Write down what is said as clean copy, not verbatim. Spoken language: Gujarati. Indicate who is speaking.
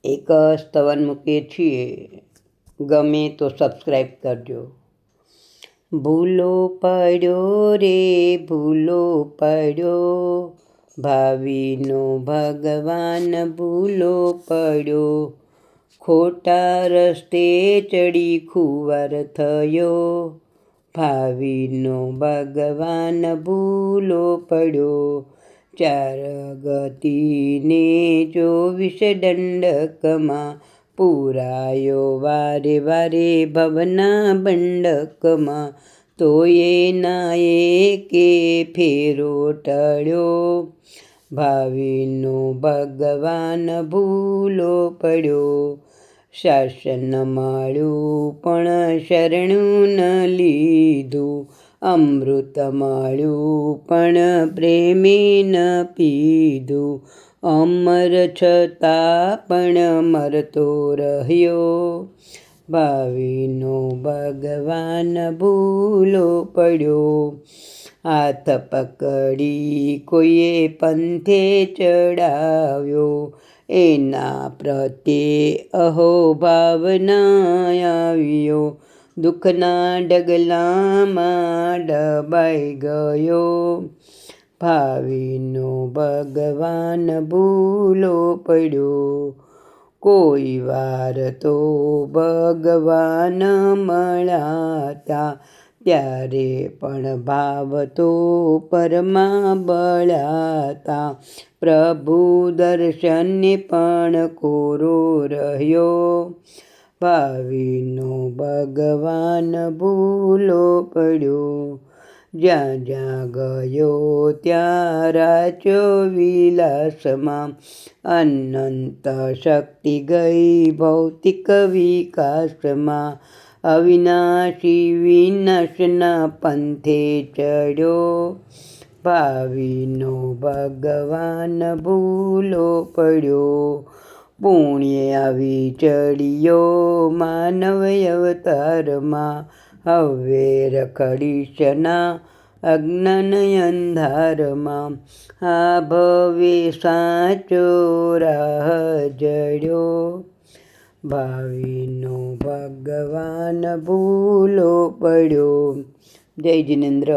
Speaker 1: એક સ્તવન મૂકીએ છીએ, ગમે તો સબસ્ક્રાઈબ કરજો. ભૂલો પડ્યો રે ભૂલો પડ્યો, ભાવિનો ભગવાન ભૂલો પડ્યો. ખોટા રસ્તે ચડી ખુવાર થયો, ભાવિનો ભગવાન ભૂલો પડ્યો. 4 ગતિને 24 દંડકમાં, પુરાયો વારે વારે ભવના બંડકમાં. તોય ના એકે ફેરો ટળ્યો, ભાવિનો ભગવાન ભૂલો પડ્યો. શાસન મળ્યું પણ શરણું ન લીધું, અમૃત મળ્યું પણ પ્રેમે ન પીધું. અમર છતાં પણ મરતો રહ્યો, ભાવિનો ભગવાન ભૂલો પડ્યો. હાથ પકડી કોઈએ પંથે ચડાવ્યો, એના પ્રત્યે અહોભાવ ના આવ્યો. દુઃખના ડગલામાં ડબાઈ ગયો, ભાવિનો ભગવાન ભૂલો પડ્યો. કોઈ વાર તો ભગવાન મળાતા, ત્યારે પણ ભાવ તો પરમા બળાતા. પ્રભુ દર્શને પણ કોરો રહ્યો, ભાવિનો ભગવાન ભૂલો પડ્યો. જ્યાં જ્યાં ગયો ત્યાં રાચ્યો વિલાસમાં, અનંત શક્તિ ગઈ ભૌતિક વિકાસમાં. અવિનાશી વિનાશના પંથે ચડ્યો, ભાવિનો ભગવાન ભૂલો પડ્યો. પુણ્ય આવી ચડ્યો માનવ અવતારમાં, હવે રખડીશના અજ્ઞાન અંધારમાં. આ ભવે સાચો રાહ જડ્યો, ભાવિનો ભગવાન ભૂલો પડ્યો. જય જિનેન્દ્ર.